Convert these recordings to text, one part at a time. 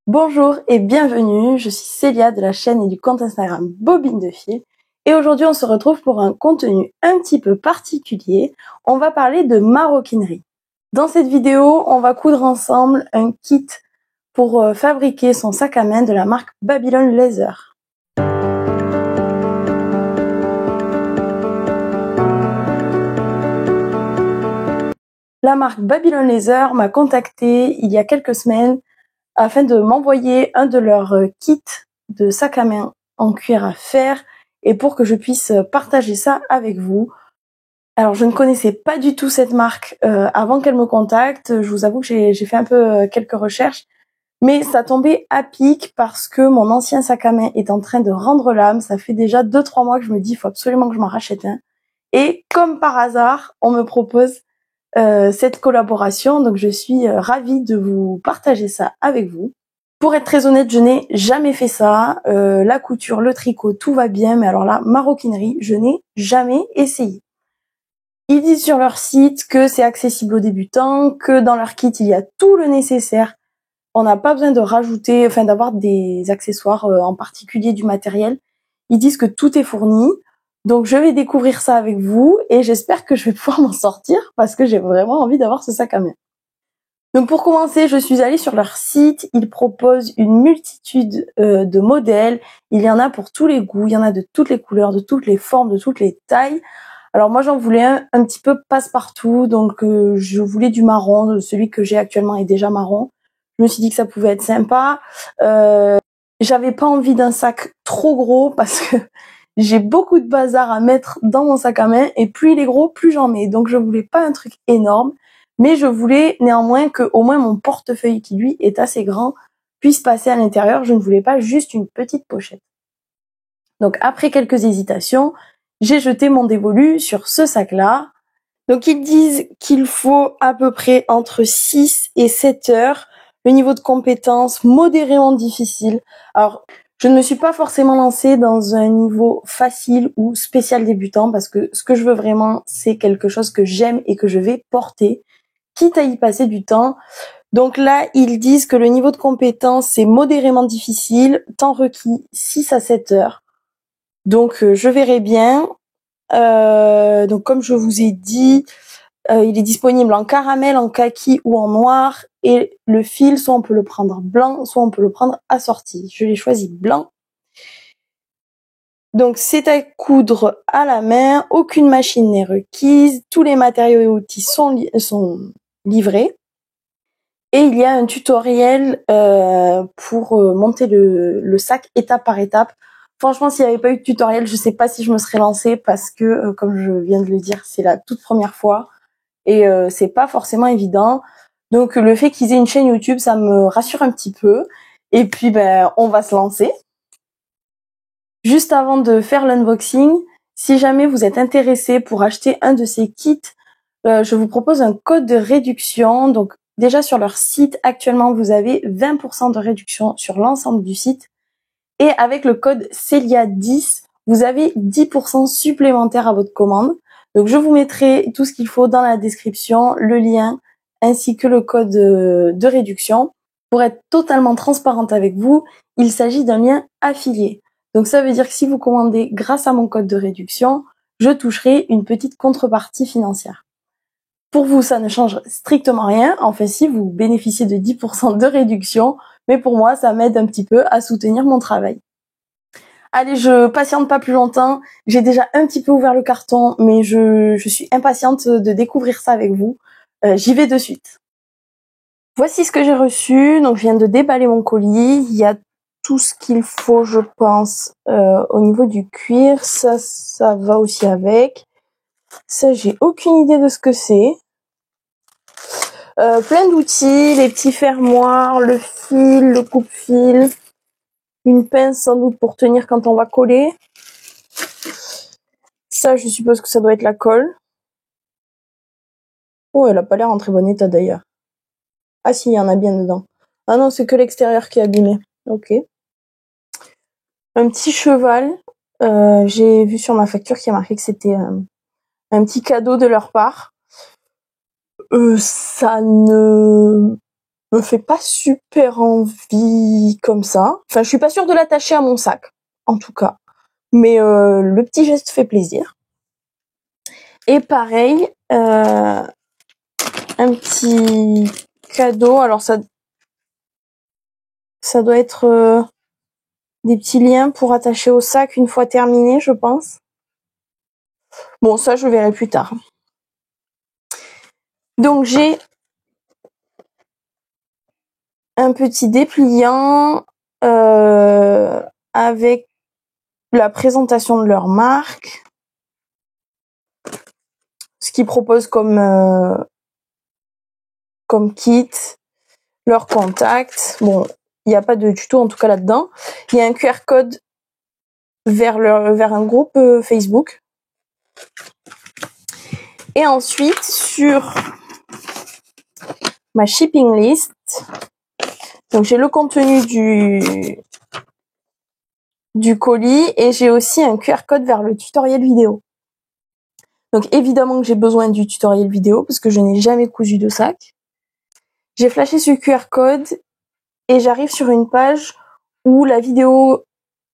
Bonjour et bienvenue, je suis Célia de la chaîne et du compte Instagram Bobine de Fil et aujourd'hui on se retrouve pour un contenu un petit peu particulier, on va parler de maroquinerie. Dans cette vidéo, on va coudre ensemble un kit pour fabriquer son sac à main de la marque Babylon Leather. La marque Babylon Leather m'a contacté il y a quelques semaines afin de m'envoyer un de leurs kits de sac à main en cuir à faire et pour que je puisse partager ça avec vous. Alors je ne connaissais pas du tout cette marque avant qu'elle me contacte, je vous avoue que j'ai fait un peu quelques recherches, mais ça tombait à pic parce que mon ancien sac à main est en train de rendre l'âme, ça fait déjà 2-3 mois que je me dis il faut absolument que je m'en rachète un. Et comme par hasard, on me propose cette collaboration, donc je suis ravie de vous partager ça avec vous. Pour être très honnête, je n'ai jamais fait ça, la couture, le tricot, tout va bien, mais alors la maroquinerie, je n'ai jamais essayé. Ils disent sur leur site que c'est accessible aux débutants, que dans leur kit il y a tout le nécessaire, on n'a pas besoin de rajouter, d'avoir des accessoires, en particulier du matériel. Ils disent que tout est fourni. Donc je vais découvrir ça avec vous et j'espère que je vais pouvoir m'en sortir parce que j'ai vraiment envie d'avoir ce sac à main. Donc pour commencer, je suis allée sur leur site. Ils proposent une multitude de modèles. Il y en a pour tous les goûts, il y en a de toutes les couleurs, de toutes les formes, de toutes les tailles. Alors moi j'en voulais un petit peu passe-partout, donc je voulais du marron. Celui que j'ai actuellement est déjà marron. Je me suis dit que ça pouvait être sympa. J'avais pas envie d'un sac trop gros parce que j'ai beaucoup de bazar à mettre dans mon sac à main et plus il est gros, plus j'en mets. Donc je voulais pas un truc énorme, mais je voulais néanmoins que au moins mon portefeuille qui lui est assez grand puisse passer à l'intérieur. Je ne voulais pas juste une petite pochette. Donc après quelques hésitations, j'ai jeté mon dévolu sur ce sac-là. Donc ils disent qu'il faut à peu près entre 6 et 7 heures. Le niveau de compétence modérément difficile. Alors, je ne me suis pas forcément lancée dans un niveau facile ou spécial débutant parce que ce que je veux vraiment, c'est quelque chose que j'aime et que je vais porter, quitte à y passer du temps. Donc là, ils disent que le niveau de compétence, c'est modérément difficile, temps requis 6 à 7 heures. Donc je verrai bien. Donc comme je vous ai dit, il est disponible en caramel, en kaki ou en noir. Et le fil, soit on peut le prendre blanc, soit on peut le prendre assorti. Je l'ai choisi blanc. Donc c'est à coudre à la main, aucune machine n'est requise, tous les matériaux et outils sont livrés. Et il y a un tutoriel pour monter le sac étape par étape. Franchement, s'il n'y avait pas eu de tutoriel, je ne sais pas si je me serais lancée parce que, comme je viens de le dire, c'est la toute première fois. Et c'est pas forcément évident. Donc le fait qu'ils aient une chaîne YouTube, ça me rassure un petit peu. Et puis on va se lancer. Juste avant de faire l'unboxing, si jamais vous êtes intéressé pour acheter un de ces kits, je vous propose un code de réduction. Donc déjà sur leur site, actuellement vous avez 20% de réduction sur l'ensemble du site. Et avec le code CELIA10, vous avez 10% supplémentaire à votre commande. Donc je vous mettrai tout ce qu'il faut dans la description, le lien ainsi que le code de réduction. Pour être totalement transparente avec vous, il s'agit d'un lien affilié. Donc ça veut dire que si vous commandez grâce à mon code de réduction, je toucherai une petite contrepartie financière. Pour vous, ça ne change strictement rien. Enfin, si vous bénéficiez de 10% de réduction, mais pour moi, ça m'aide un petit peu à soutenir mon travail. Allez, je patiente pas plus longtemps. J'ai déjà un petit peu ouvert le carton, mais je suis impatiente de découvrir ça avec vous. J'y vais de suite. Voici ce que j'ai reçu. Donc, je viens de déballer mon colis. Il y a tout ce qu'il faut, je pense, au niveau du cuir. Ça va aussi avec. Ça, j'ai aucune idée de ce que c'est. Plein d'outils, les petits fermoirs, le fil, le coupe-fil, une pince sans doute pour tenir quand on va coller. Ça, je suppose que ça doit être la colle. Oh, elle a pas l'air en très bon état d'ailleurs. Ah si, il y en a bien dedans. Ah non, c'est que l'extérieur qui est abîmé. Ok. Un petit cheval. J'ai vu sur ma facture qu'il y a marqué que c'était un petit cadeau de leur part. Ça ne me fait pas super envie comme ça. Enfin, je suis pas sûre de l'attacher à mon sac, en tout cas. Mais le petit geste fait plaisir. Et pareil, un petit cadeau. Alors ça doit être des petits liens pour attacher au sac une fois terminé, je pense. Bon, ça, je verrai plus tard. Donc, j'ai un petit dépliant avec la présentation de leur marque, ce qu'ils proposent comme kit, leur contact. Bon, il n'y a pas de tuto en tout cas là-dedans. Il y a un QR code vers un groupe Facebook. Et ensuite, sur ma shipping list, donc j'ai le contenu du colis et j'ai aussi un QR code vers le tutoriel vidéo. Donc évidemment que j'ai besoin du tutoriel vidéo parce que je n'ai jamais cousu de sac. J'ai flashé ce QR code et j'arrive sur une page où la vidéo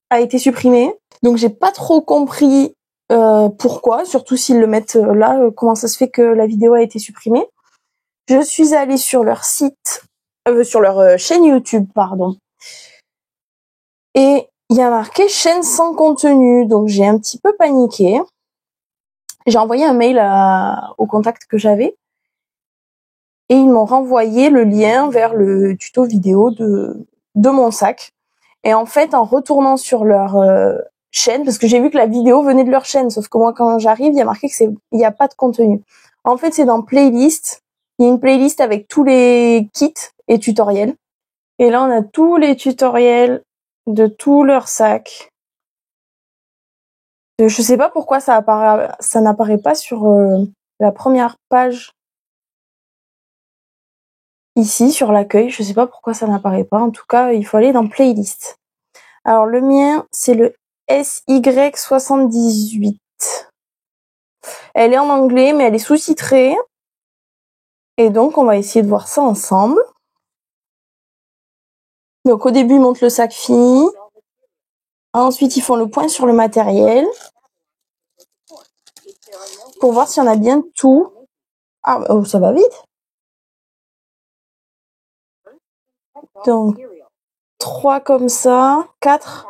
a été supprimée. Donc j'ai pas trop compris pourquoi, surtout s'ils le mettent là, comment ça se fait que la vidéo a été supprimée. Je suis allée sur leur site, sur leur chaîne YouTube, pardon. Et il y a marqué chaîne sans contenu, donc j'ai un petit peu paniqué. J'ai envoyé un mail au contact que j'avais et ils m'ont renvoyé le lien vers le tuto vidéo de mon sac. Et en fait, en retournant sur leur chaîne, parce que j'ai vu que la vidéo venait de leur chaîne, sauf que moi quand j'arrive, il y a marqué il n'y a pas de contenu. En fait, c'est dans playlist. Il y a une playlist avec tous les kits et tutoriels. Et là, on a tous les tutoriels de tous leurs sacs. Je sais pas pourquoi ça n'apparaît pas sur la première page ici sur l'accueil. Je sais pas pourquoi ça n'apparaît pas. En tout cas, il faut aller dans playlist. Alors le mien, c'est le SY78. Elle est en anglais, mais elle est sous-titrée. Et donc, on va essayer de voir ça ensemble. Donc au début, ils montrent le sac fini. Ensuite, ils font le point sur le matériel. Pour voir s'il y en a bien tout. Ah, oh, ça va vite. Donc, 3 comme ça, 4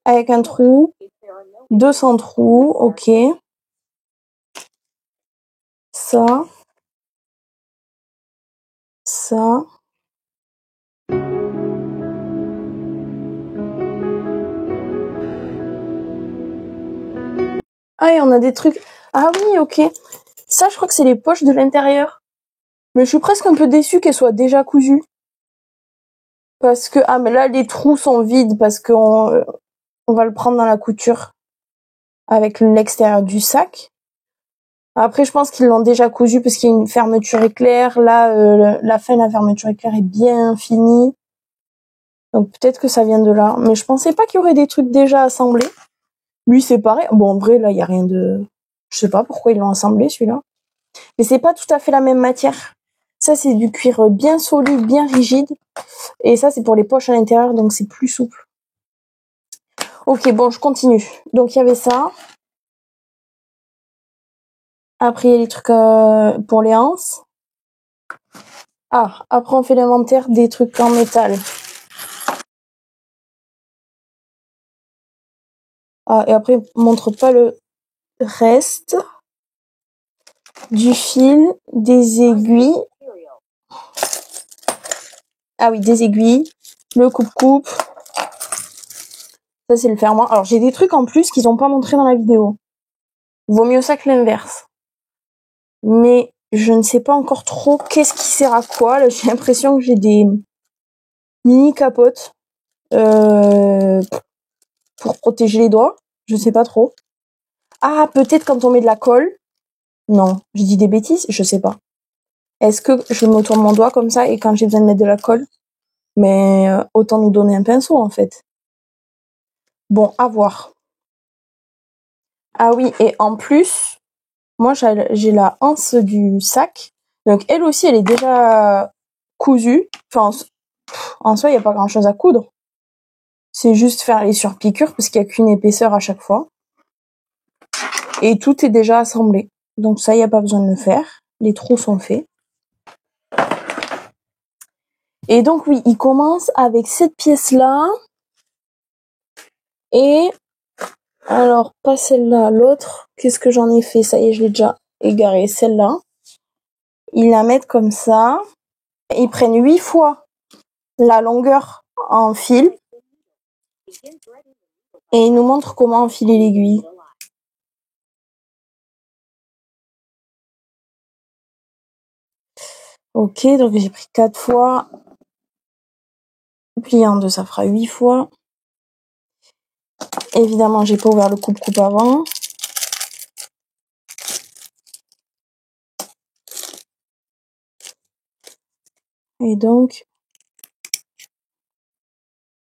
avec un trou, 2 sans trou, ok. Ça. Ah, et on a des trucs. Ah oui, ok. Ça, je crois que c'est les poches de l'intérieur. Mais je suis presque un peu déçue qu'elles soient déjà cousues. Parce que, ah, mais là, les trous sont vides parce qu'on on va le prendre dans la couture avec l'extérieur du sac. Après, je pense qu'ils l'ont déjà cousu parce qu'il y a une fermeture éclair. Là, la fin de la fermeture éclair est bien finie. Donc peut-être que ça vient de là. Mais je pensais pas qu'il y aurait des trucs déjà assemblés. Lui, c'est pareil. Bon, en vrai, là, il y a rien de... Je sais pas pourquoi ils l'ont assemblé, celui-là. Mais c'est pas tout à fait la même matière. Ça, c'est du cuir bien solide, bien rigide. Et ça, c'est pour les poches à l'intérieur, donc c'est plus souple. Ok, bon, je continue. Donc, il y avait ça. Après, il y a les trucs pour les anses. Ah, après, on fait l'inventaire des trucs en métal. Ah, et après, on montre pas le reste. Du fil, des aiguilles. Ah oui, des aiguilles. Le coupe-coupe. Ça, c'est le fermoir. Alors, j'ai des trucs en plus qu'ils n'ont pas montré dans la vidéo. Vaut mieux ça que l'inverse. Mais je ne sais pas encore trop qu'est-ce qui sert à quoi. Là, j'ai l'impression que j'ai des mini capotes pour protéger les doigts. Je sais pas trop. Ah, peut-être quand on met de la colle. Non, j'ai dit des bêtises, je sais pas. Est-ce que je me tourne mon doigt comme ça et quand j'ai besoin de mettre de la colle, mais autant nous donner un pinceau en fait. Bon, à voir. Ah oui, et en plus, moi j'ai la anse du sac. Donc elle aussi, elle est déjà cousu. Enfin, en soi, il n'y a pas grand-chose à coudre. C'est juste faire les surpiqûres parce qu'il n'y a qu'une épaisseur à chaque fois. Et tout est déjà assemblé. Donc ça, il n'y a pas besoin de le faire. Les trous sont faits. Et donc oui, il commence avec cette pièce-là. Et alors, pas celle-là, l'autre. Qu'est-ce que j'en ai fait? Ça y est, je l'ai déjà égaré. Celle-là. Ils la mettent comme ça. Ils prennent 8 fois la longueur en fil. Et ils nous montrent comment enfiler l'aiguille. Ok, donc j'ai pris 4 fois. Plié en deux, ça fera 8 fois. Évidemment, j'ai pas ouvert le coupe-coupe avant. Et donc,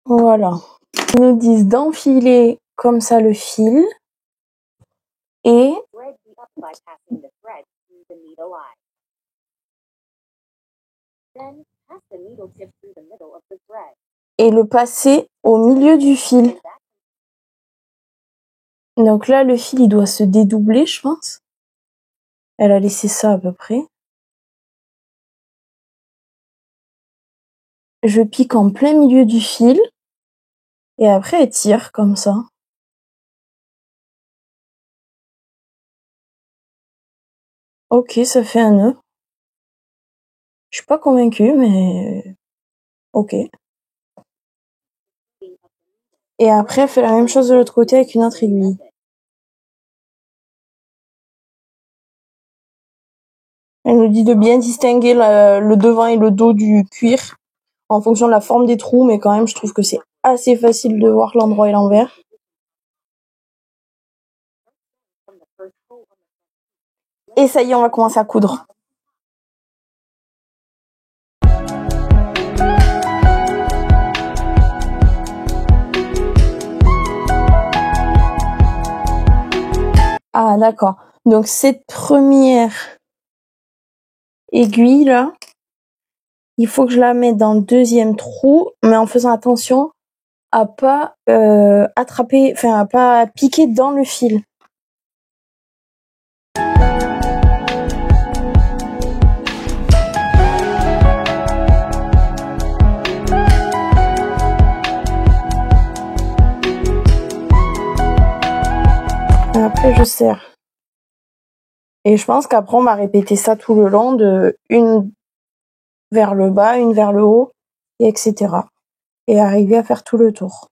voilà. Ils nous disent d'enfiler comme ça le fil. Et le passer au milieu du fil. Donc là, le fil, il doit se dédoubler, je pense. Elle a laissé ça à peu près. Je pique en plein milieu du fil. Et après, elle tire comme ça. Ok, ça fait un nœud. Je suis pas convaincue, mais ok. Et après, elle fait la même chose de l'autre côté avec une autre aiguille. Elle nous dit de bien distinguer le devant et le dos du cuir en fonction de la forme des trous, mais quand même, je trouve que c'est assez facile de voir l'endroit et l'envers. Et ça y est, on va commencer à coudre. Ah, d'accord. Donc, cette première aiguille, là, il faut que je la mette dans le deuxième trou, mais en faisant attention à pas attraper, enfin, à pas piquer dans le fil. Et après, je serre. Et je pense qu'après, on va répéter ça tout le long, de une vers le bas, une vers le haut, et etc. Et arriver à faire tout le tour.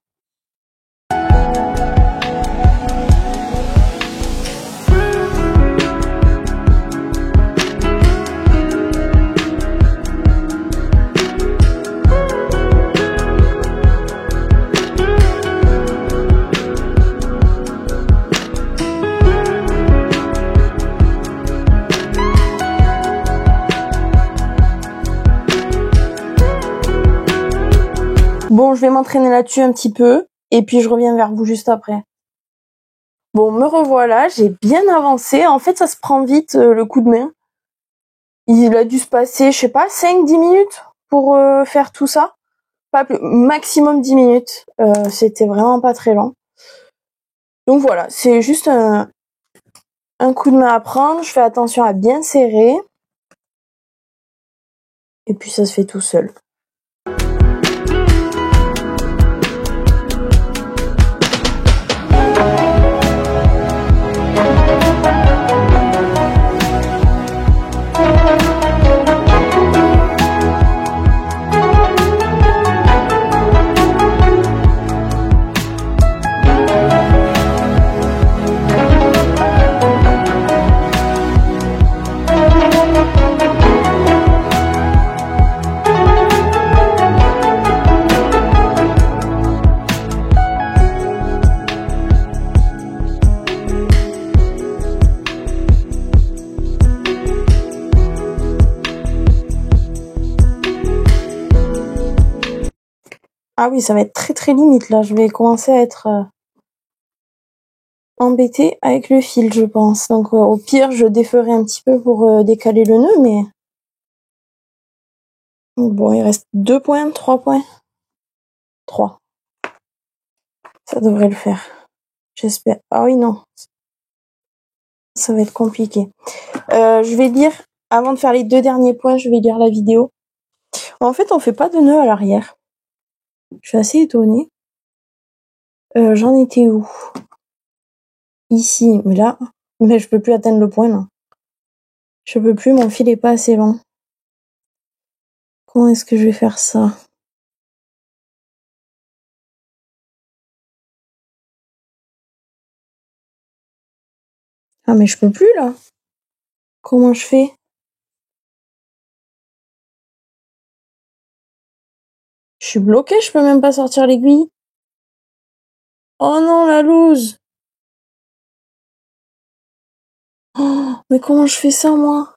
Bon, je vais m'entraîner là-dessus un petit peu, et puis je reviens vers vous juste après. Bon, me revoilà, j'ai bien avancé. En fait, ça se prend vite, le coup de main. Il a dû se passer, je sais pas, 5-10 minutes pour faire tout ça. Pas plus, maximum 10 minutes. C'était vraiment pas très long. Donc voilà, c'est juste un coup de main à prendre. Je fais attention à bien serrer. Et puis ça se fait tout seul. Ah oui, ça va être très très limite là. Je vais commencer à être embêtée avec le fil, je pense. Donc au pire, je déferai un petit peu pour décaler le nœud, mais Bon, il reste 2 points, 3 points. 3. Ça devrait le faire. J'espère. Ah oui, non. Ça va être compliqué. Je vais lire, avant de faire les 2 derniers points, je vais lire la vidéo. En fait, on fait pas de nœud à l'arrière. Je suis assez étonnée. J'en étais où? Ici, mais là, mais je peux plus atteindre le point, là. Je peux plus, mon fil est pas assez long. Comment est-ce que je vais faire ça? Ah, mais je peux plus, là. Comment je fais? Je suis bloquée, je peux même pas sortir l'aiguille. Oh non, la loose! Oh, mais comment je fais ça, moi?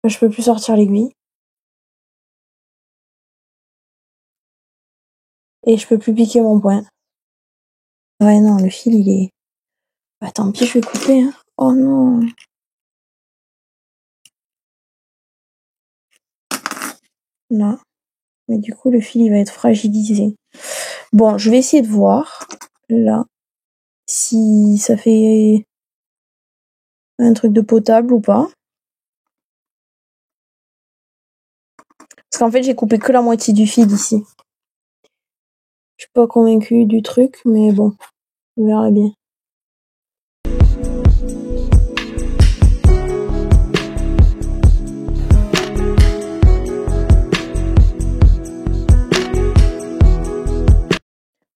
Je peux plus sortir l'aiguille. Et je peux plus piquer mon point. Ouais, non, le fil, il est... Bah, tant pis, je vais couper, hein. Oh non! Là. Mais du coup, le fil, il va être fragilisé. Bon, je vais essayer de voir, là, si ça fait un truc de potable ou pas. Parce qu'en fait, j'ai coupé que la moitié du fil ici. Je suis pas convaincue du truc, mais bon, on verra bien.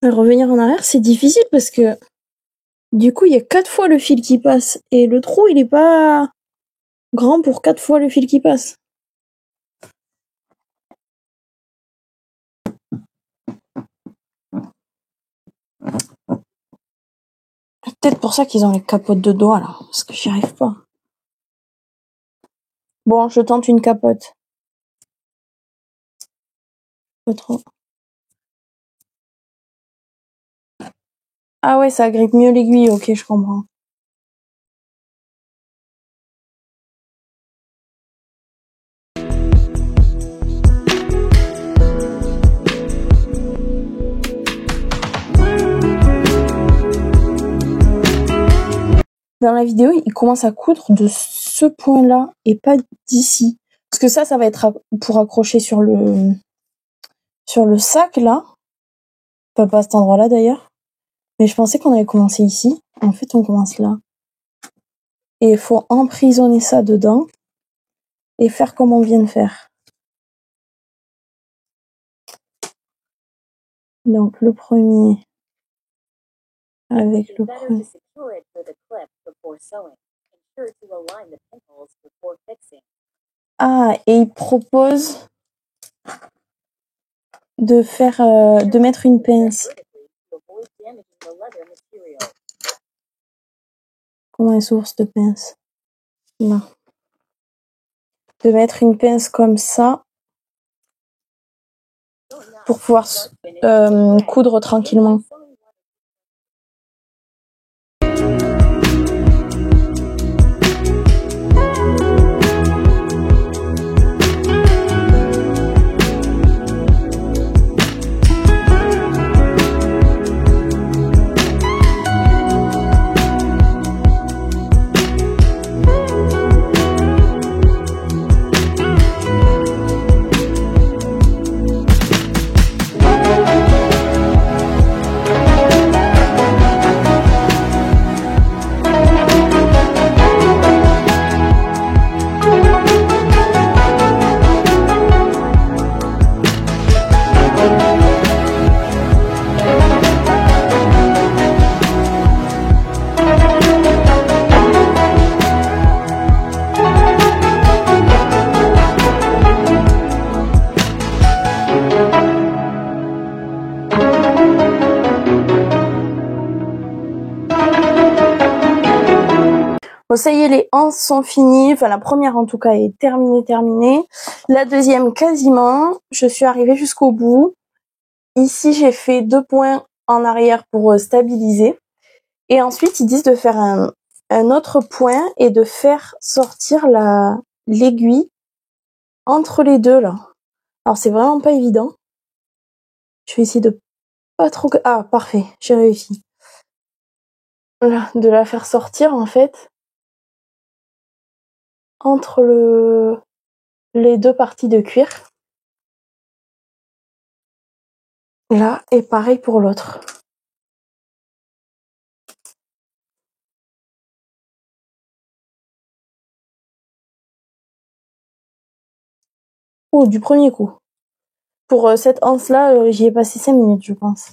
Revenir en arrière, c'est difficile parce que du coup, il y a 4 fois le fil qui passe. Et le trou, il est pas grand pour 4 fois le fil qui passe. Peut-être pour ça qu'ils ont les capotes de doigts, là. Parce que j'y arrive pas. Bon, je tente une capote. Pas trop. Ah ouais, ça agrippe mieux l'aiguille. Ok, je comprends. Dans la vidéo, il commence à coudre de ce point-là et pas d'ici. Parce que ça va être pour accrocher sur le sac, là. Enfin, pas à cet endroit-là, d'ailleurs. Mais je pensais qu'on allait commencer ici. En fait, on commence là. Et il faut emprisonner ça dedans et faire comme on vient de faire. Donc, le premier avec le premier. Ah, et il propose de faire, de mettre une pince. Comment elle s'ouvre cette pince? Là. De mettre une pince comme ça pour pouvoir coudre tranquillement. Bon, ça y est, les anses sont finies. Enfin, la première, en tout cas, est terminée. La deuxième, quasiment. Je suis arrivée jusqu'au bout. Ici, j'ai fait 2 points en arrière pour stabiliser. Et ensuite, ils disent de faire un autre point et de faire sortir l'aiguille entre les deux là. Alors c'est vraiment pas évident. Je vais essayer de pas trop... Ah, parfait, j'ai réussi. Voilà, de la faire sortir en fait entre les deux parties de cuir. Là, et pareil pour l'autre. Oh, du premier coup. Pour cette anse-là, j'y ai passé 5 minutes, je pense.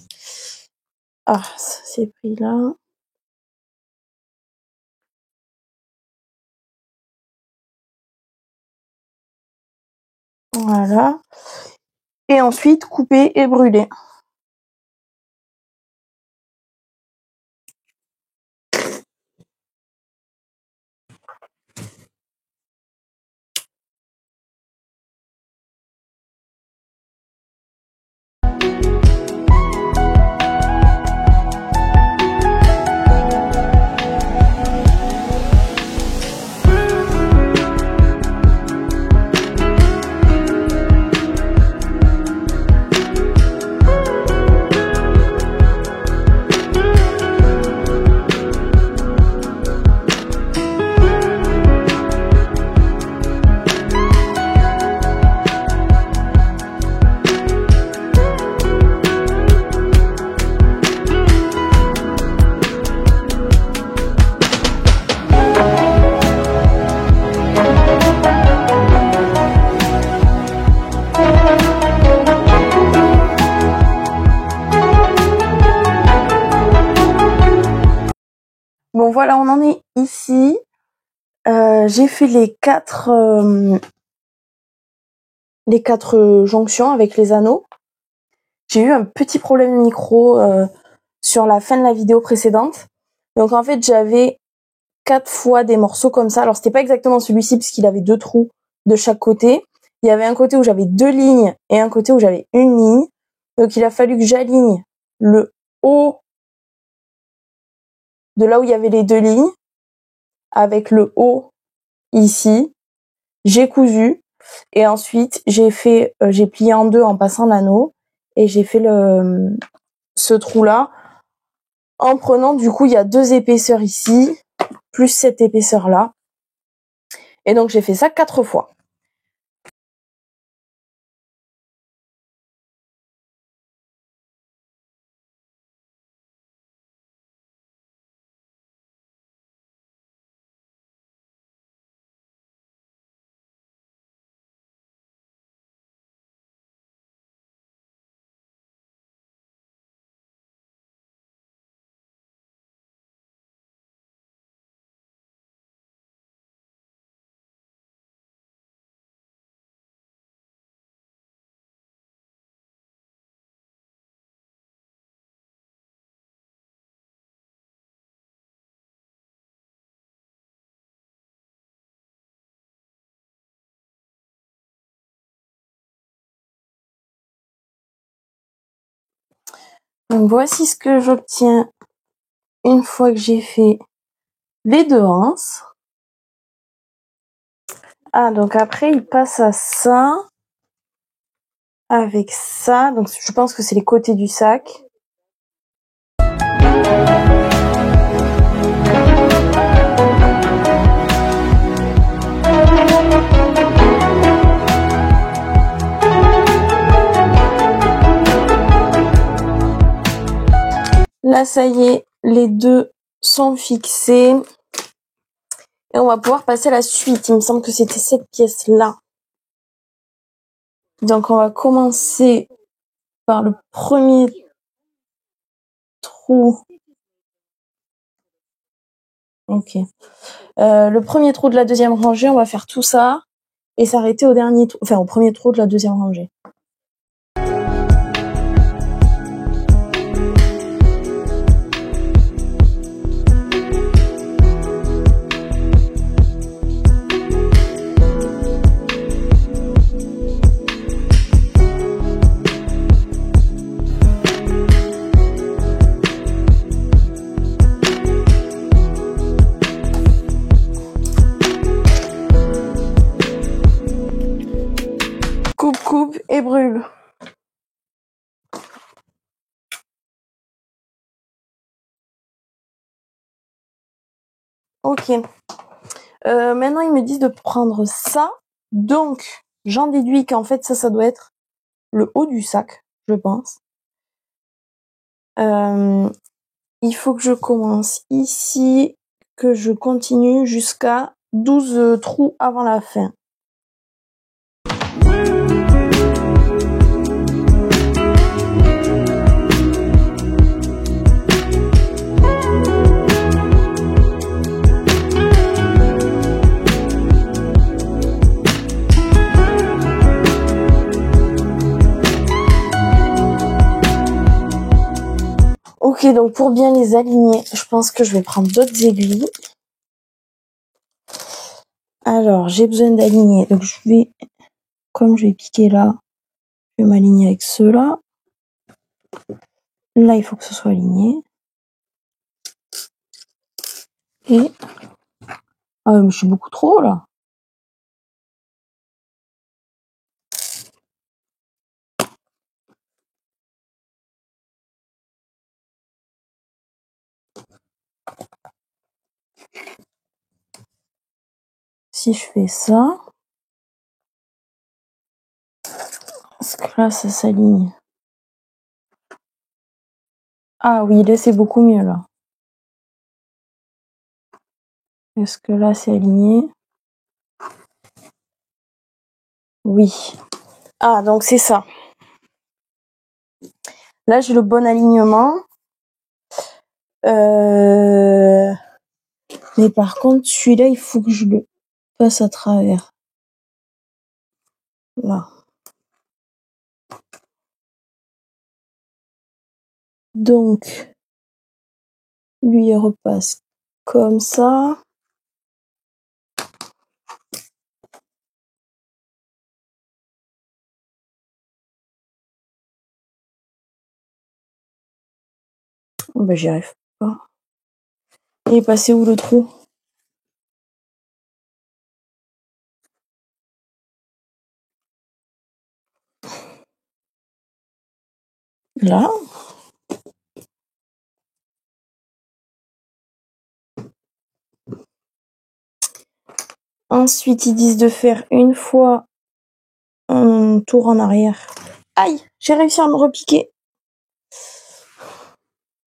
Ah, ça c'est pris là. Voilà. Et ensuite, couper et brûler. Bon voilà, on en est ici. J'ai fait les quatre jonctions avec les anneaux. J'ai eu un petit problème micro sur la fin de la vidéo précédente. Donc en fait, j'avais 4 fois des morceaux comme ça. Alors c'était pas exactement celui-ci puisqu'il avait 2 trous de chaque côté. Il y avait un côté où j'avais 2 lignes et un côté où j'avais une ligne. Donc il a fallu que j'aligne le haut de là où il y avait les 2 lignes avec le haut ici. J'ai cousu et ensuite j'ai plié en deux en passant l'anneau et j'ai fait ce trou là en prenant, du coup il y a 2 épaisseurs ici plus cette épaisseur là et donc j'ai fait ça 4 fois. Donc voici ce que j'obtiens une fois que j'ai fait les 2 anses. Ah, donc après il passe à ça avec ça. Donc je pense que c'est les côtés du sac. Là, ça y est, les 2 sont fixés. Et on va pouvoir passer à la suite. Il me semble que c'était cette pièce-là. Donc, on va commencer par le premier trou. Ok. Le premier trou de la deuxième rangée, on va faire tout ça et s'arrêter au dernier trou, enfin au premier trou de la deuxième rangée. coupe et brûle. Ok. Maintenant, ils me disent de prendre ça. Donc, j'en déduis qu'en fait, ça doit être le haut du sac, je pense. Il faut que je commence ici, que je continue jusqu'à 12 trous avant la fin. Ok, donc pour bien les aligner, je pense que je vais prendre d'autres aiguilles. Alors, j'ai besoin d'aligner. Donc, comme je vais piquer là, je vais m'aligner avec ceux-là. Là, il faut que ce soit aligné. Et... Ah, mais je suis beaucoup trop haut, là. Si je fais ça... Parce que là, ça s'aligne. Ah oui, là, c'est beaucoup mieux, là. Est-ce que là, c'est aligné? Oui. Ah, donc c'est ça. Là, j'ai le bon alignement. Mais par contre, celui-là, il faut que je le passe à travers. Là. Donc, lui, il repasse comme ça. Oh, ben, j'y arrive pas. Il est passé où le trou? Là. Ensuite, ils disent de faire une fois un tour en arrière. Aïe, j'ai réussi à me repiquer.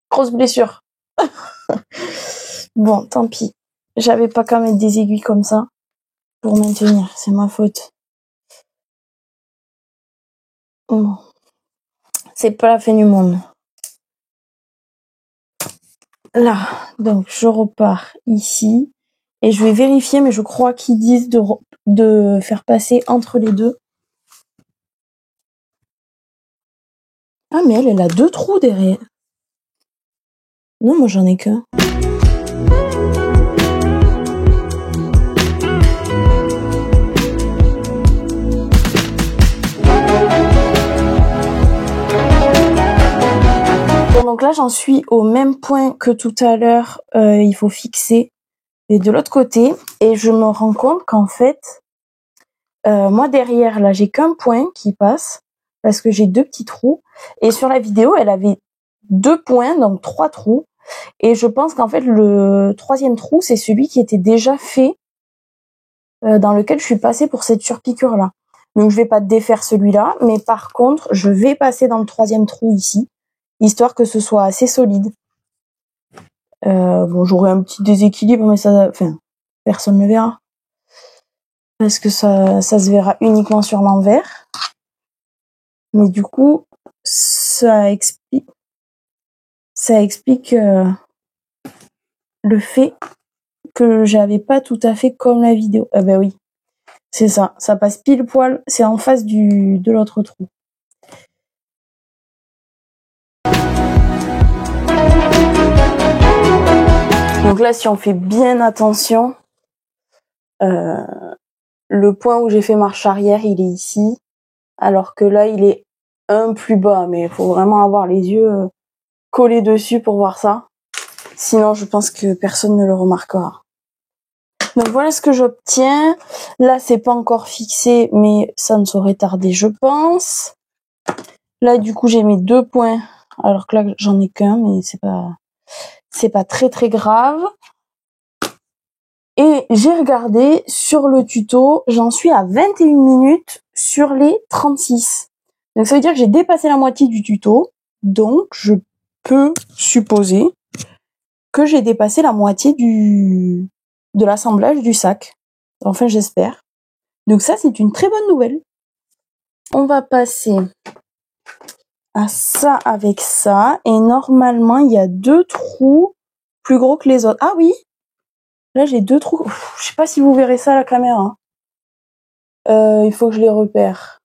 Grosse blessure. Bon, tant pis. J'avais pas qu'à mettre des aiguilles comme ça pour maintenir. C'est ma faute. Bon. C'est pas la fin du monde. Là, donc je repars ici. Et je vais vérifier, mais je crois qu'ils disent de faire passer entre les deux. Ah, mais elle a 2 trous derrière. Non, moi j'en ai qu'un. Bon, donc là, j'en suis au même point que tout à l'heure. Il faut fixer. Et de l'autre côté. Et je me rends compte qu'en fait, moi derrière, là, j'ai qu'un point qui passe. Parce que j'ai 2 petits trous. Et sur la vidéo, elle avait 2 points, donc 3 trous. Et je pense qu'en fait, le 3e trou, c'est celui qui était déjà fait, dans lequel je suis passée pour cette surpiqûre-là. Donc, je vais pas défaire celui-là, mais par contre, je vais passer dans le 3e trou ici, histoire que ce soit assez solide. Bon, j'aurai un petit déséquilibre, mais ça, enfin, personne ne verra. Parce que ça se verra uniquement sur l'envers. Mais du coup, ça explique le fait que j'avais pas tout à fait comme la vidéo. Ah ben oui, c'est ça. Ça passe pile poil. C'est en face de l'autre trou. Donc là, si on fait bien attention, le point où j'ai fait marche arrière, il est ici. Alors que là, il est un plus bas. Mais il faut vraiment avoir les yeux collés dessus pour voir ça. Sinon, je pense que personne ne le remarquera. Donc voilà ce que j'obtiens. Là, c'est pas encore fixé, mais ça ne saurait tarder, je pense. Là, du coup, j'ai mis 2 points, alors que là, j'en ai qu'un, mais c'est pas très très grave. Et j'ai regardé sur le tuto, j'en suis à 21 minutes sur les 36. Donc ça veut dire que j'ai dépassé la moitié du tuto. Donc je peux supposer que j'ai dépassé la moitié de l'assemblage du sac. Enfin, j'espère. Donc ça, c'est une très bonne nouvelle. On va passer à ça avec ça. Et normalement, il y a 2 trous plus gros que les autres. Ah oui! Là, j'ai 2 trous. Je sais pas si vous verrez ça à la caméra. Il faut que je les repère.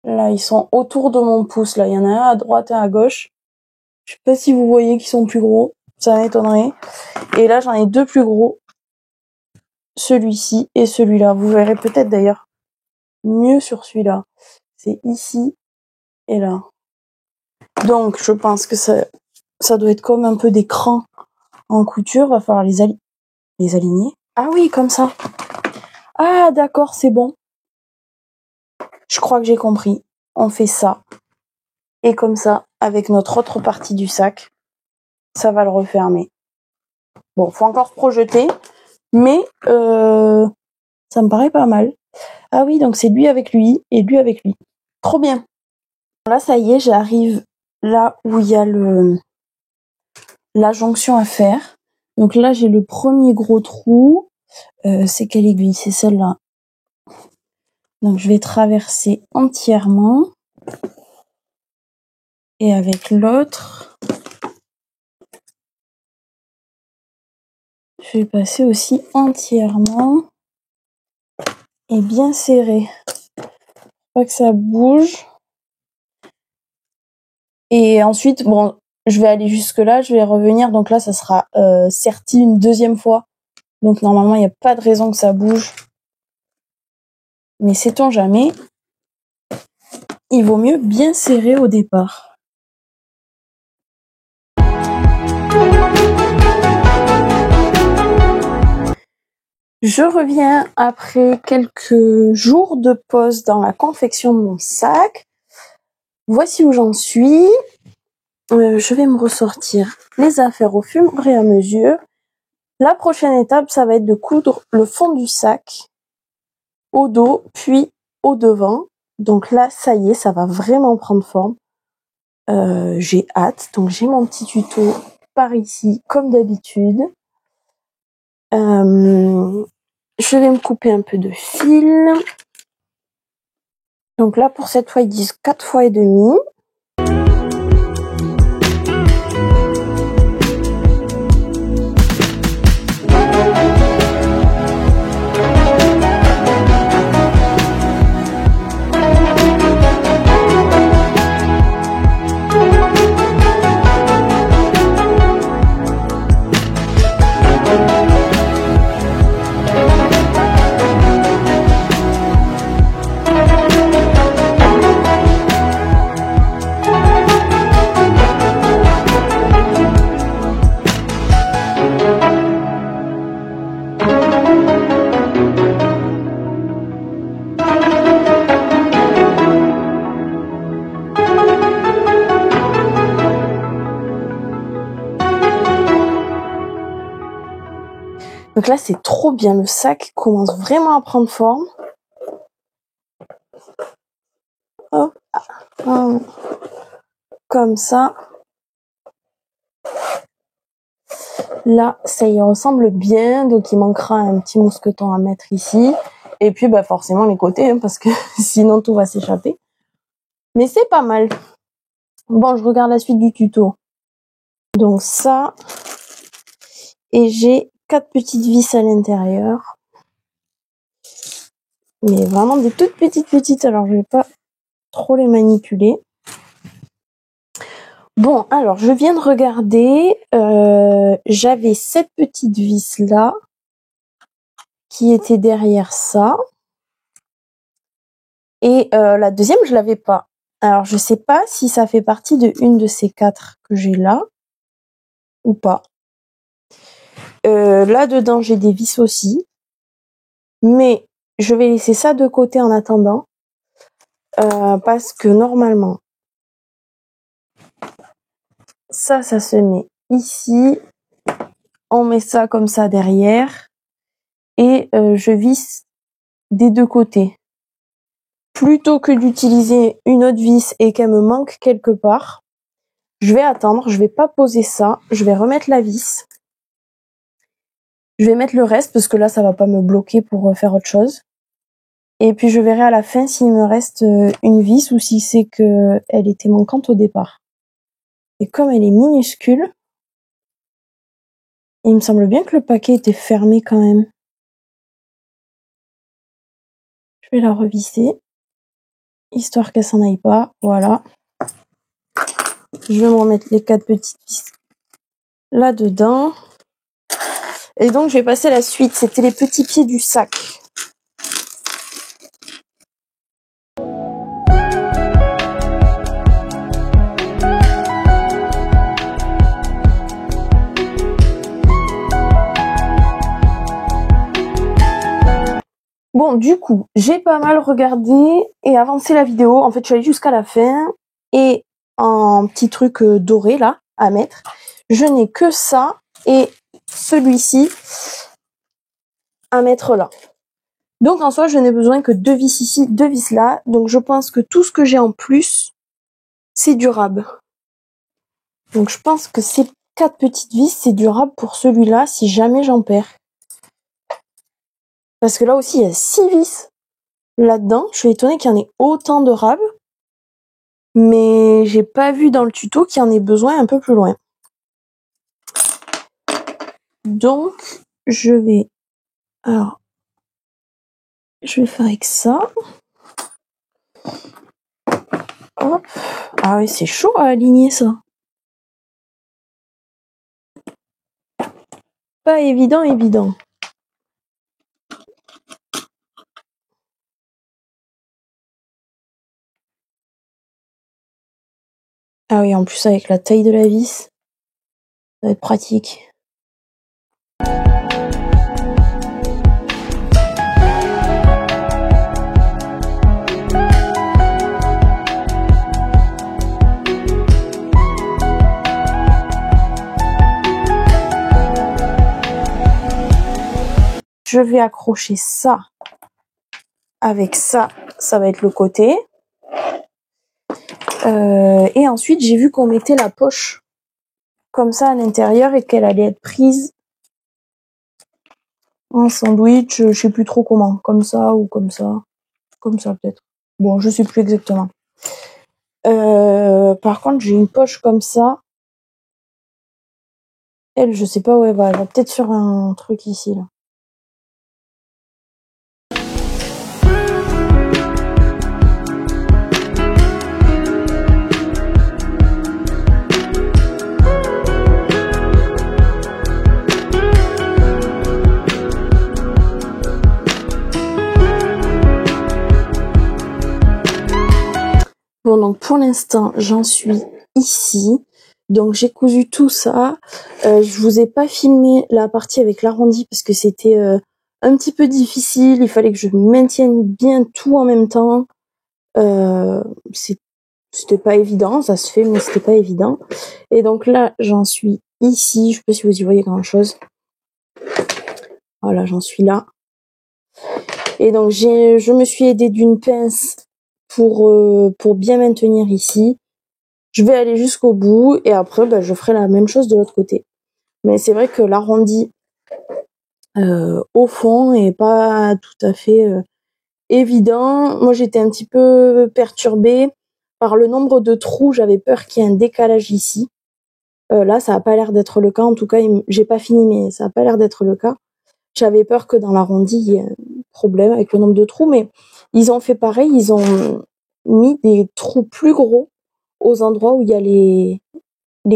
Là, ils sont autour de mon pouce. Là, il y en a un à droite et un à gauche. Je sais pas si vous voyez qu'ils sont plus gros. Ça m'étonnerait. Et là, j'en ai 2 plus gros. Celui-ci et celui-là. Vous verrez peut-être d'ailleurs mieux sur celui-là. C'est ici et là. Donc, je pense que ça doit être comme un peu des crans en couture. Va falloir les aligner. Ah oui, comme ça. Ah, d'accord, c'est bon. Je crois que j'ai compris. On fait ça. Et comme ça, avec notre autre partie du sac, ça va le refermer. Bon, faut encore se projeter, mais ça me paraît pas mal. Ah oui, donc c'est lui avec lui et lui avec lui. Trop bien. Là, ça y est, j'arrive là où il y a la jonction à faire. Donc là, j'ai le premier gros trou. C'est quelle aiguille? C'est celle-là. Donc je vais traverser entièrement. Et avec l'autre, je vais passer aussi entièrement et bien serré. Pas que ça bouge. Et ensuite, bon, je vais aller jusque là, je vais revenir. Donc là, ça sera serti une deuxième fois. Donc normalement, il n'y a pas de raison que ça bouge. Mais sait-on jamais, il vaut mieux bien serrer au départ. Je reviens après quelques jours de pause dans la confection de mon sac. Voici où j'en suis. Je vais me ressortir les affaires au fur et à mesure. La prochaine étape, ça va être de coudre le fond du sac au dos, puis au devant. Donc là, ça y est, ça va vraiment prendre forme. J'ai hâte. Donc j'ai mon petit tuto par ici, comme d'habitude. Je vais me couper un peu de fil. Donc là, pour cette fois, ils disent 4 fois et demi. Donc là, c'est trop bien. Le sac commence vraiment à prendre forme. Hop. Comme ça. Là, ça y ressemble bien. Donc, il manquera un petit mousqueton à mettre ici. Et puis, bah, forcément, les côtés, hein, parce que sinon, tout va s'échapper. Mais c'est pas mal. Bon, je regarde la suite du tuto. Donc ça. Et j'ai 4 petites vis à l'intérieur. Mais vraiment des toutes petites. Alors, je vais pas trop les manipuler. Bon, alors, je viens de regarder. J'avais cette petite vis là qui était derrière ça. Et la deuxième, je l'avais pas. Alors, je sais pas si ça fait partie de une de ces 4 que j'ai là ou pas. Là-dedans, j'ai des vis aussi. Mais je vais laisser ça de côté en attendant. Parce que normalement, ça se met ici. On met ça comme ça derrière. Et je visse des deux côtés. Plutôt que d'utiliser une autre vis et qu'elle me manque quelque part, je vais attendre, je vais pas poser ça, je vais remettre la vis. Je vais mettre le reste parce que là ça va pas me bloquer pour faire autre chose. Et puis je verrai à la fin s'il me reste une vis ou si c'est que elle était manquante au départ. Et comme elle est minuscule, il me semble bien que le paquet était fermé quand même. Je vais la revisser, histoire qu'elle s'en aille pas, voilà. Je vais me remettre les 4 petites vis là-dedans. Et donc, je vais passer à la suite. C'était les petits pieds du sac. Bon, du coup, j'ai pas mal regardé et avancé la vidéo. En fait, je suis allée jusqu'à la fin. Et en petit truc doré, là, à mettre, je n'ai que ça et celui-ci à mettre là. Donc, en soi, je n'ai besoin que 2 vis ici, 2 vis là. Donc, je pense que tout ce que j'ai en plus, c'est durable. Donc, je pense que ces 4 petites vis, c'est durable pour celui-là si jamais j'en perds. Parce que là aussi, il y a 6 vis là-dedans. Je suis étonnée qu'il y en ait autant de rables. Mais j'ai pas vu dans le tuto qu'il y en ait besoin un peu plus loin. Donc, je vais... Alors, je vais faire avec ça. Hop. Ah oui, c'est chaud à aligner ça. Pas évident, évident. Ah oui, en plus avec la taille de la vis, ça va être pratique. Je vais accrocher ça avec ça, ça va être le côté. Et ensuite, j'ai vu qu'on mettait la poche comme ça à l'intérieur et qu'elle allait être prise en sandwich, je sais plus trop comment, comme ça ou comme ça peut-être. Bon, je sais plus exactement. Par contre, j'ai une poche comme ça. Elle, je sais pas où elle va. Elle va peut-être sur un truc ici, là. Bon, donc pour l'instant, j'en suis ici. Donc j'ai cousu tout ça. Je vous ai pas filmé la partie avec l'arrondi parce que c'était un petit peu difficile. Il fallait que je maintienne bien tout en même temps. C'était pas évident, ça se fait, mais c'était pas évident. Et donc là, j'en suis ici. Je sais pas si vous y voyez grand chose. Voilà, j'en suis là. Et donc je me suis aidée d'une pince pour bien maintenir ici. Je vais aller jusqu'au bout et après je ferai la même chose de l'autre côté. Mais c'est vrai que l'arrondi au fond est pas tout à fait évident. Moi j'étais un petit peu perturbée par le nombre de trous, j'avais peur qu'il y ait un décalage ici. Là ça a pas l'air d'être le cas, en tout cas j'ai pas fini mais ça a pas l'air d'être le cas. J'avais peur que dans l'arrondi il y ait un problème avec le nombre de trous, mais ils ont fait pareil, ils ont mis des trous plus gros aux endroits où il y a les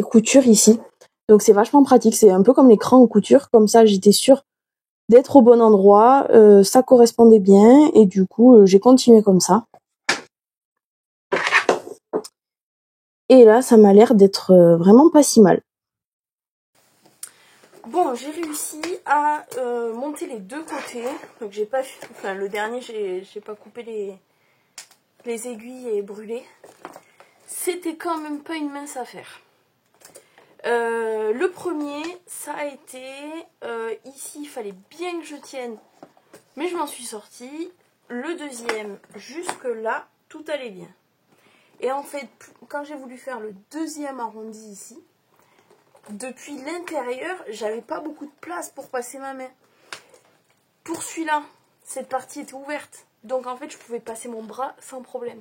coutures ici. Donc c'est vachement pratique, c'est un peu comme les crans en couture, comme ça j'étais sûre d'être au bon endroit, ça correspondait bien et du coup j'ai continué comme ça. Et là ça m'a l'air d'être vraiment pas si mal. Bon, j'ai réussi à monter les deux côtés. Donc j'ai pas, enfin le dernier, j'ai pas coupé les aiguilles et brûlé. C'était quand même pas une mince affaire. Le premier, ça a été ici, il fallait bien que je tienne, mais je m'en suis sortie. Le deuxième, jusque là, tout allait bien. Et en fait, quand j'ai voulu faire le deuxième arrondi ici, depuis l'intérieur, j'avais pas beaucoup de place pour passer ma main. Pour celui-là, cette partie était ouverte, donc en fait, je pouvais passer mon bras sans problème.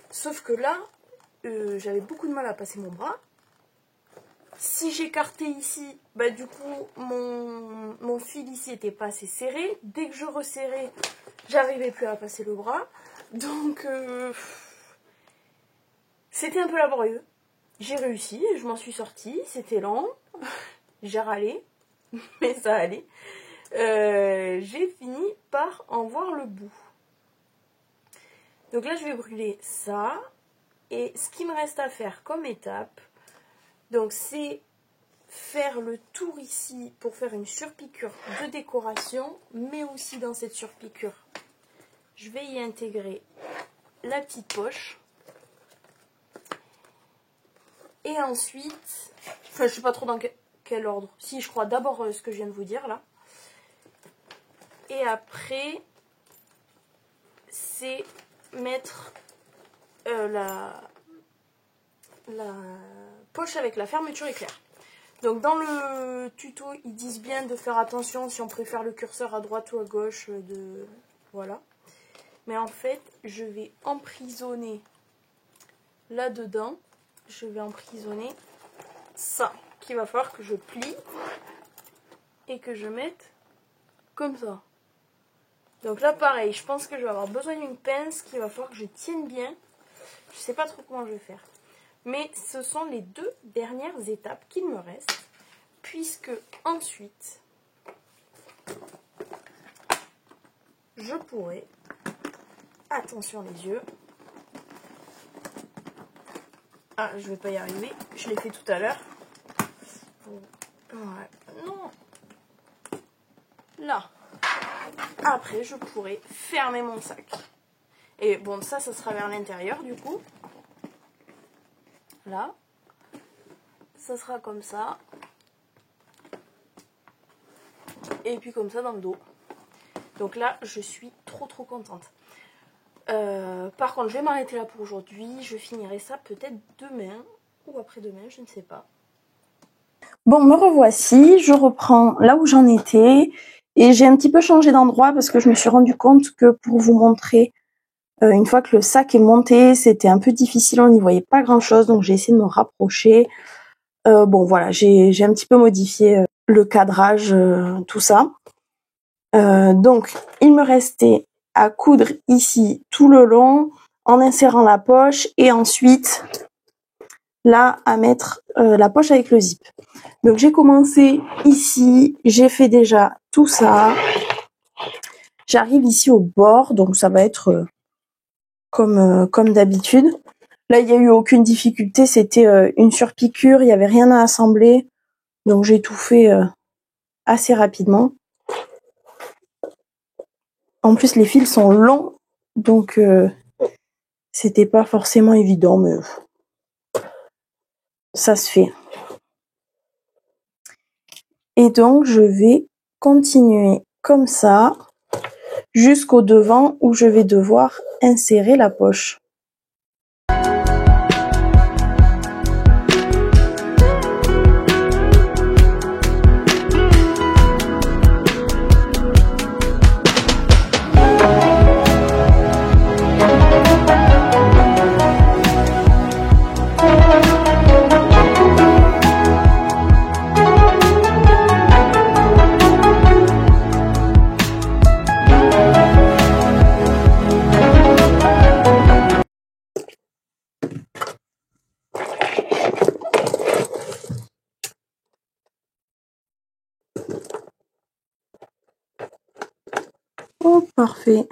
Sauf que là, j'avais beaucoup de mal à passer mon bras. Si j'écartais ici, bah du coup, mon fil ici était pas assez serré. Dès que je resserrais, j'arrivais plus à passer le bras. Donc, c'était un peu laborieux. J'ai réussi, je m'en suis sortie. C'était lent. J'ai râlé, mais ça allait. J'ai fini par en voir le bout. Donc là, je vais brûler ça. Et ce qui me reste à faire comme étape, donc c'est faire le tour ici pour faire une surpiqûre de décoration, mais aussi dans cette surpiqûre, je vais y intégrer la petite poche. Et ensuite, enfin je sais pas trop dans quel ordre, si je crois d'abord ce que je viens de vous dire là. Et après, c'est mettre la poche avec la fermeture éclair. Donc dans le tuto, ils disent bien de faire attention si on préfère le curseur à droite ou à gauche. Voilà. Mais en fait, je vais emprisonner là-dedans. Je vais emprisonner ça, qu'il va falloir que je plie et que je mette comme ça. Donc là, pareil, je pense que je vais avoir besoin d'une pince qu'il va falloir que je tienne bien. Je sais pas trop comment je vais faire. Mais ce sont les deux dernières étapes qu'il me reste. Puisque ensuite, je pourrais, attention les yeux, ah je vais pas y arriver, je l'ai fait tout à l'heure, ouais. Non, là, après je pourrais fermer mon sac, et bon ça sera vers l'intérieur du coup, là, ça sera comme ça, et puis comme ça dans le dos. Donc là, je suis trop contente. Par contre, je vais m'arrêter là pour aujourd'hui. Je finirai ça peut-être demain ou après-demain, je ne sais pas. Bon, me revoici. Je reprends là où j'en étais. Et j'ai un petit peu changé d'endroit parce que je me suis rendu compte que pour vous montrer, une fois que le sac est monté, c'était un peu difficile. On n'y voyait pas grand-chose. Donc j'ai essayé de me rapprocher. Bon, voilà, j'ai un petit peu modifié le cadrage, tout ça. Donc, il me restait à coudre ici tout le long en insérant la poche et ensuite là à mettre la poche avec le zip. Donc j'ai commencé ici, j'ai fait déjà tout ça. J'arrive ici au bord, donc ça va être comme d'habitude. Là, il n'y a eu aucune difficulté, c'était une surpiqûre, il n'y avait rien à assembler. Donc j'ai tout fait assez rapidement. En plus, les fils sont longs, donc c'était pas forcément évident, mais ça se fait. Et donc, je vais continuer comme ça jusqu'au devant où je vais devoir insérer la poche. Oh, parfait.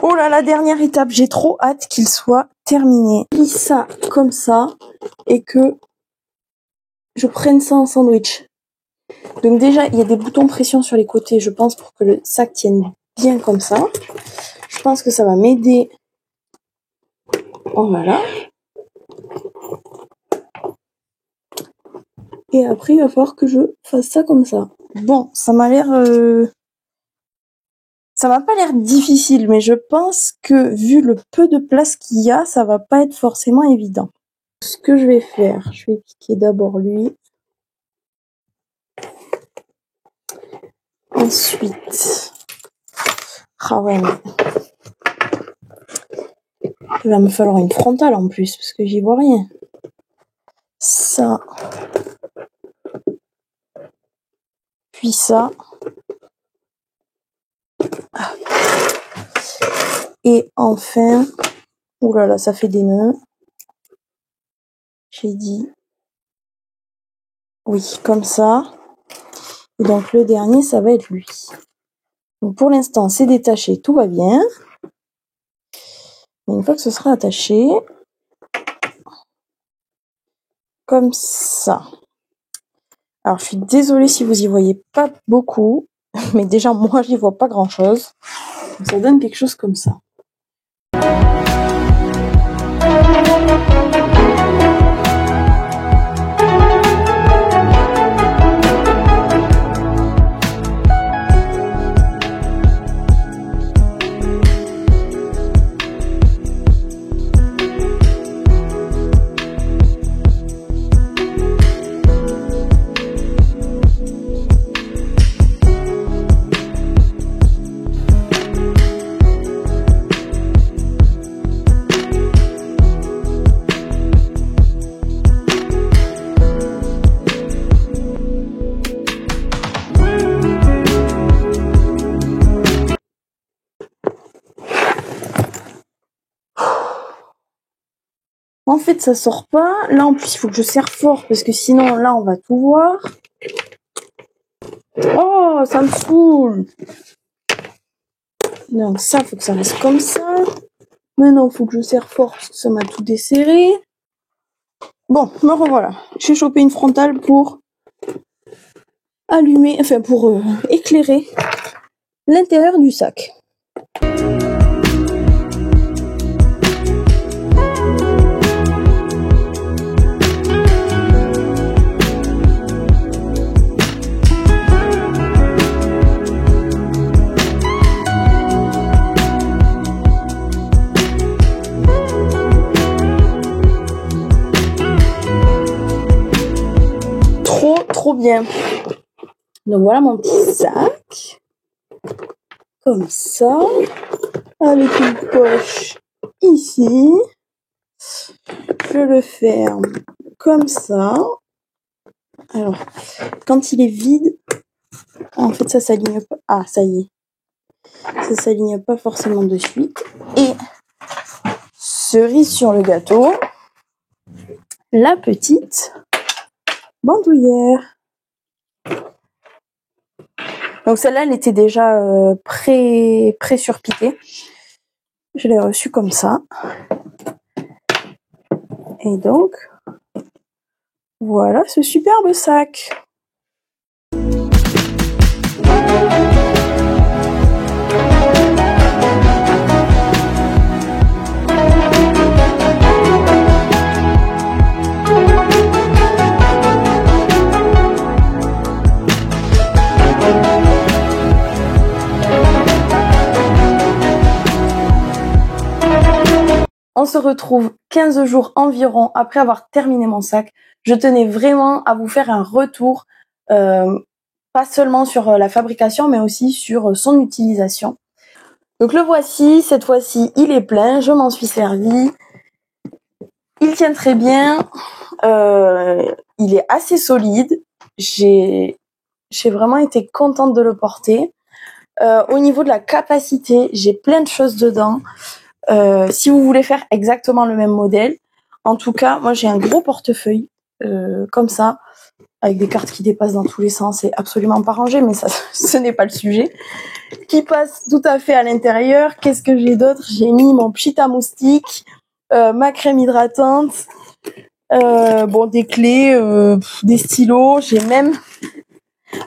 Oh là, la dernière étape, j'ai trop hâte qu'il soit terminé. Je lis ça comme ça et que je prenne ça en sandwich. Donc déjà, il y a des boutons pression sur les côtés, je pense, pour que le sac tienne bien comme ça. Je pense que ça va m'aider. Oh, voilà. Et après, il va falloir que je fasse ça comme ça. Bon, ça m'a l'air... Ça m'a pas l'air difficile, mais je pense que vu le peu de place qu'il y a, ça va pas être forcément évident. Ce que je vais faire, je vais piquer d'abord lui. Ensuite... Ah ouais, mais... Il va me falloir une frontale en plus, parce que j'y vois rien. Ça. Puis ça. Et enfin... Ouh là là, ça fait des nœuds. J'ai dit... Oui, comme ça. Et donc le dernier, ça va être lui. Donc pour l'instant, c'est détaché, tout va bien. Mais une fois que ce sera attaché... Comme ça. Alors, je suis désolée si vous y voyez pas beaucoup. Mais déjà, moi, j'y vois pas grand-chose. Donc, ça donne quelque chose comme ça. En fait, ça sort pas. Là, en plus, il faut que je serre fort parce que sinon, là, on va tout voir. Oh, ça me saoule. Donc ça, faut que ça reste comme ça. Maintenant, il faut que je serre fort parce que ça m'a tout desserré. Bon, me revoilà. J'ai chopé une frontale pour allumer, enfin pour éclairer l'intérieur du sac. Trop bien. Donc voilà mon petit sac. Comme ça. Avec une poche ici. Je le ferme comme ça. Alors, quand il est vide, en fait ça s'aligne pas. Ah, ça y est. Ça s'aligne pas forcément de suite. Et cerise sur le gâteau, la petite bandoulière. Donc celle-là, elle était déjà pré-surpiquée. Je l'ai reçue comme ça. Et donc, voilà ce superbe sac. On se retrouve 15 jours environ après avoir terminé mon sac. Je tenais vraiment à vous faire un retour, pas seulement sur la fabrication, mais aussi sur son utilisation. Donc le voici, cette fois-ci il est plein, je m'en suis servi. Il tient très bien, il est assez solide. J'ai vraiment été contente de le porter. Au niveau de la capacité, j'ai plein de choses dedans. Si vous voulez faire exactement le même modèle, en tout cas, moi j'ai un gros portefeuille comme ça, avec des cartes qui dépassent dans tous les sens, c'est absolument pas rangé, mais ça, ce n'est pas le sujet, qui passe tout à fait à l'intérieur. Qu'est-ce que j'ai d'autre? J'ai mis mon pchit à moustique, ma crème hydratante, Bon, des clés, des stylos. J'ai même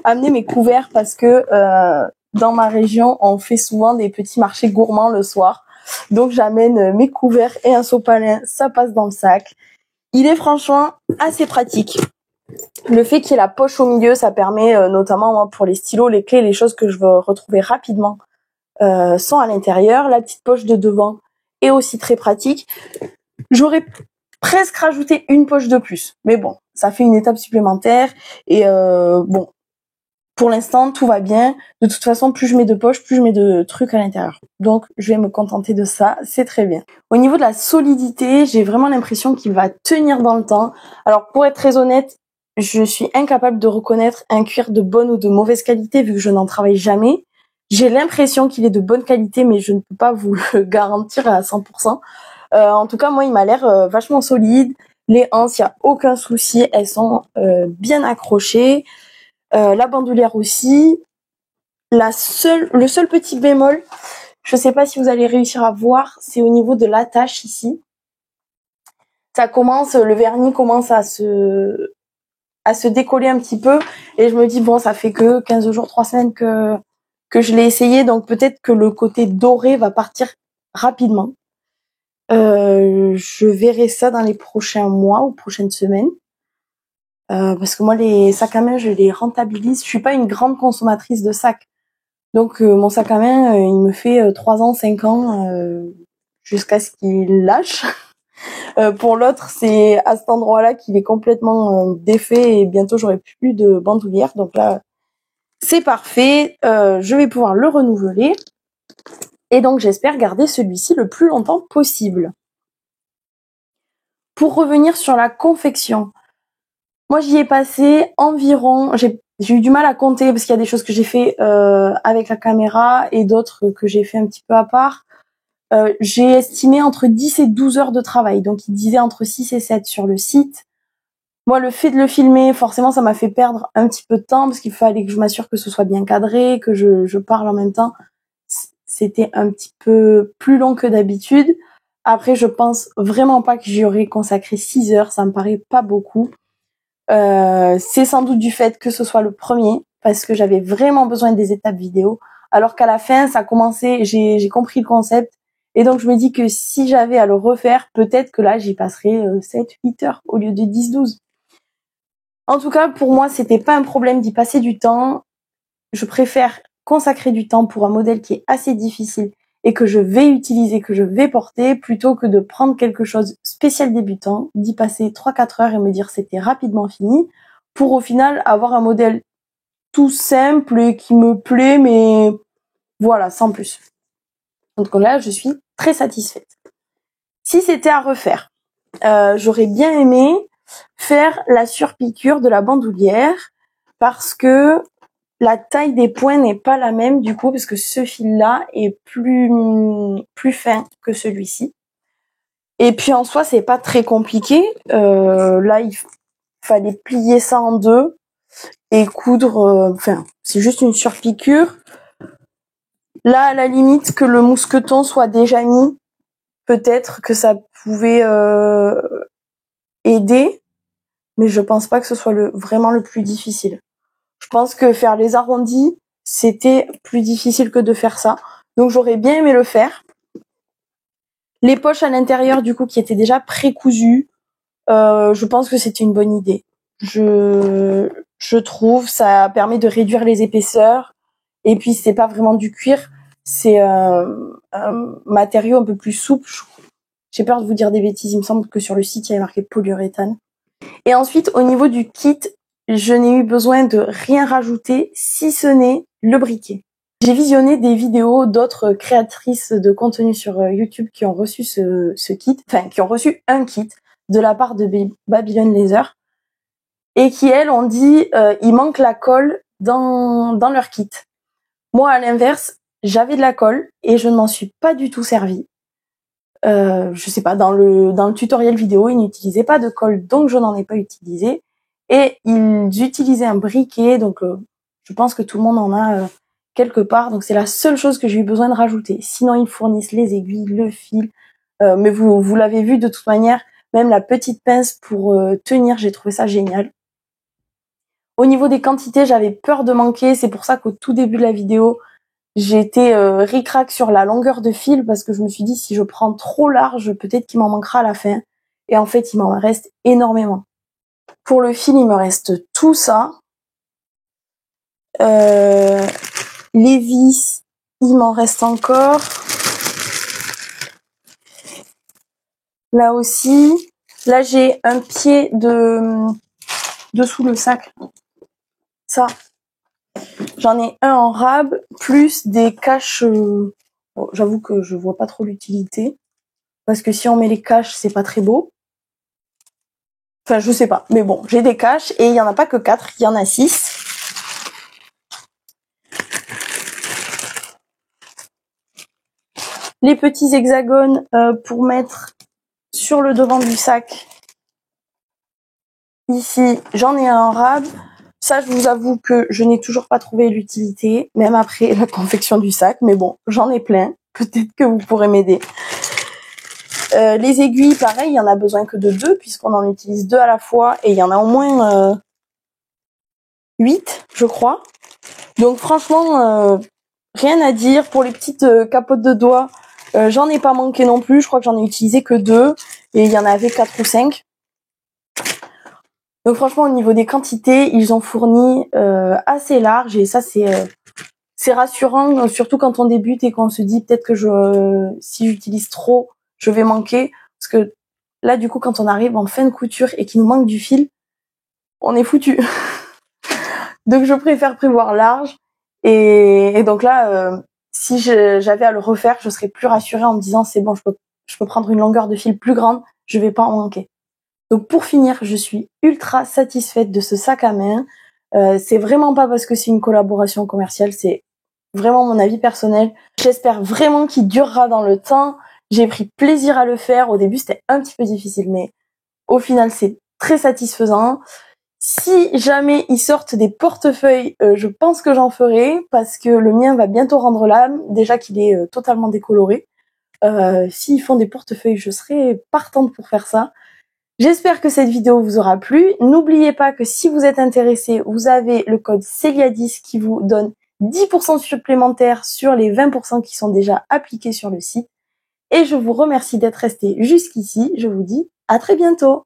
amené mes couverts parce que dans ma région, on fait souvent des petits marchés gourmands le soir. Donc j'amène mes couverts et un sopalin, ça passe dans le sac. Il est franchement assez pratique. Le fait qu'il y ait la poche au milieu, ça permet notamment moi, pour les stylos, les clés, les choses que je veux retrouver rapidement sont à l'intérieur. La petite poche de devant est aussi très pratique. J'aurais presque rajouté une poche de plus, mais bon, ça fait une étape supplémentaire et bon, pour l'instant tout va bien. De toute façon, plus je mets de poches, plus je mets de trucs à l'intérieur. Donc je vais me contenter de ça, c'est très bien. Au niveau de la solidité, j'ai vraiment l'impression qu'il va tenir dans le temps. Alors pour être très honnête, je suis incapable de reconnaître un cuir de bonne ou de mauvaise qualité vu que je n'en travaille jamais. J'ai l'impression qu'il est de bonne qualité, mais je ne peux pas vous le garantir à 100%. En tout cas, moi, il m'a l'air vachement solide. Les anses, il n'y a aucun souci. Elles sont bien accrochées. La bandoulière aussi. Le seul petit bémol, je ne sais pas si vous allez réussir à voir, c'est au niveau de l'attache ici. Le vernis commence à se décoller un petit peu. Et je me dis, bon, ça fait que 15 jours, 3 semaines que je l'ai essayé. Donc peut-être que le côté doré va partir rapidement. Je verrai ça dans les prochains mois ou prochaines semaines. Parce que moi, les sacs à main, je les rentabilise. Je suis pas une grande consommatrice de sacs. Donc, mon sac à main, il me fait 3 ans, 5 ans, jusqu'à ce qu'il lâche. Pour l'autre, c'est à cet endroit-là qu'il est complètement défait et bientôt, j'aurai plus de bandoulière. Donc là, c'est parfait. Je vais pouvoir le renouveler. Et donc, j'espère garder celui-ci le plus longtemps possible. Pour revenir sur la confection, moi j'y ai passé environ, j'ai eu du mal à compter parce qu'il y a des choses que j'ai fait avec la caméra et d'autres que j'ai fait un petit peu à part. J'ai estimé entre 10 et 12 heures de travail, donc il disait entre 6 et 7 sur le site. Moi, le fait de le filmer, forcément, ça m'a fait perdre un petit peu de temps parce qu'il fallait que je m'assure que ce soit bien cadré, que je parle en même temps. C'était un petit peu plus long que d'habitude. Après, je pense vraiment pas que j'y aurais consacré 6 heures, ça me paraît pas beaucoup. C'est sans doute du fait que ce soit le premier, parce que j'avais vraiment besoin des étapes vidéo, alors qu'à la fin, ça commençait, j'ai compris le concept, et donc je me dis que si j'avais à le refaire, peut-être que là, j'y passerais 7-8 heures au lieu de 10-12. En tout cas, pour moi, c'était pas un problème d'y passer du temps. Je préfère consacrer du temps pour un modèle qui est assez difficile et que je vais utiliser, que je vais porter, plutôt que de prendre quelque chose spécial débutant, d'y passer 3-4 heures et me dire c'était rapidement fini, pour au final avoir un modèle tout simple et qui me plaît, mais voilà, sans plus. Donc là, je suis très satisfaite. Si c'était à refaire, j'aurais bien aimé faire la surpiqûre de la bandoulière parce que la taille des points n'est pas la même du coup parce que ce fil-là est plus fin que celui-ci. Et puis en soi, c'est pas très compliqué. Là, il fallait plier ça en deux et coudre. Enfin, c'est juste une surpiqûre. Là, à la limite, que le mousqueton soit déjà mis, peut-être que ça pouvait aider, mais je pense pas que ce soit vraiment le plus difficile. Je pense que faire les arrondis, c'était plus difficile que de faire ça. Donc j'aurais bien aimé le faire. Les poches à l'intérieur, du coup, qui étaient déjà précousues, je pense que c'était une bonne idée. Je trouve, ça permet de réduire les épaisseurs. Et puis c'est pas vraiment du cuir, c'est un matériau un peu plus souple. J'ai peur de vous dire des bêtises, il me semble que sur le site, il y avait marqué polyuréthane. Et ensuite, au niveau du kit, je n'ai eu besoin de rien rajouter, si ce n'est le briquet. J'ai visionné des vidéos d'autres créatrices de contenu sur YouTube qui ont reçu ce kit, enfin qui ont reçu un kit de la part de Babylon Laser et qui, elles, ont dit il manque la colle dans leur kit. Moi, à l'inverse, j'avais de la colle et je ne m'en suis pas du tout servie. Je sais pas, dans le tutoriel vidéo, ils n'utilisaient pas de colle, donc je n'en ai pas utilisé. Et ils utilisaient un briquet, donc je pense que tout le monde en a quelque part. Donc c'est la seule chose que j'ai eu besoin de rajouter. Sinon, ils fournissent les aiguilles, le fil. Mais vous l'avez vu de toute manière, même la petite pince pour tenir, j'ai trouvé ça génial. Au niveau des quantités, j'avais peur de manquer, c'est pour ça qu'au tout début de la vidéo, j'ai été ric-rac sur la longueur de fil parce que je me suis dit si je prends trop large, peut-être qu'il m'en manquera à la fin. Et en fait, il m'en reste énormément. Pour le fil, il me reste tout ça. Les vis, il m'en reste encore. Là aussi. Là, j'ai un pied dessous le sac. Ça. J'en ai un en rab, plus des caches. Bon, j'avoue que je vois pas trop l'utilité. Parce que si on met les caches, c'est pas très beau. Enfin, je sais pas. Mais bon, j'ai des caches et il y en a pas que 4, il y en a 6. Les petits hexagones pour mettre sur le devant du sac. Ici, j'en ai un en rab. Ça, je vous avoue que je n'ai toujours pas trouvé l'utilité, même après la confection du sac. Mais bon, j'en ai plein. Peut-être que vous pourrez m'aider. Les aiguilles, pareil, il y en a besoin que de 2, puisqu'on en utilise 2 à la fois. Et il y en a au moins 8, je crois. Donc franchement, rien à dire. Pour les petites capotes de doigts, j'en ai pas manqué non plus. Je crois que j'en ai utilisé que 2. Et il y en avait 4 ou 5. Donc franchement, au niveau des quantités, ils ont fourni assez large. Et ça, c'est rassurant, surtout quand on débute et qu'on se dit peut-être que si j'utilise trop, je vais manquer. Parce que là, du coup, quand on arrive en fin de couture et qu'il nous manque du fil, on est foutu. Donc je préfère prévoir large. Et donc là, si j'avais à le refaire, je serais plus rassurée en me disant c'est bon, je peux prendre une longueur de fil plus grande, je vais pas en manquer. Donc pour finir, je suis ultra satisfaite de ce sac à main. C'est vraiment pas parce que c'est une collaboration commerciale, c'est vraiment mon avis personnel. J'espère vraiment qu'il durera dans le temps. J'ai pris plaisir à le faire. Au début, c'était un petit peu difficile, mais au final, c'est très satisfaisant. Si jamais ils sortent des portefeuilles, je pense que j'en ferai parce que le mien va bientôt rendre l'âme, déjà qu'il est totalement décoloré. S'ils font des portefeuilles, je serai partante pour faire ça. J'espère que cette vidéo vous aura plu. N'oubliez pas que si vous êtes intéressé, vous avez le code CELIA10 qui vous donne 10% supplémentaires sur les 20% qui sont déjà appliqués sur le site. Et je vous remercie d'être resté jusqu'ici. Je vous dis à très bientôt.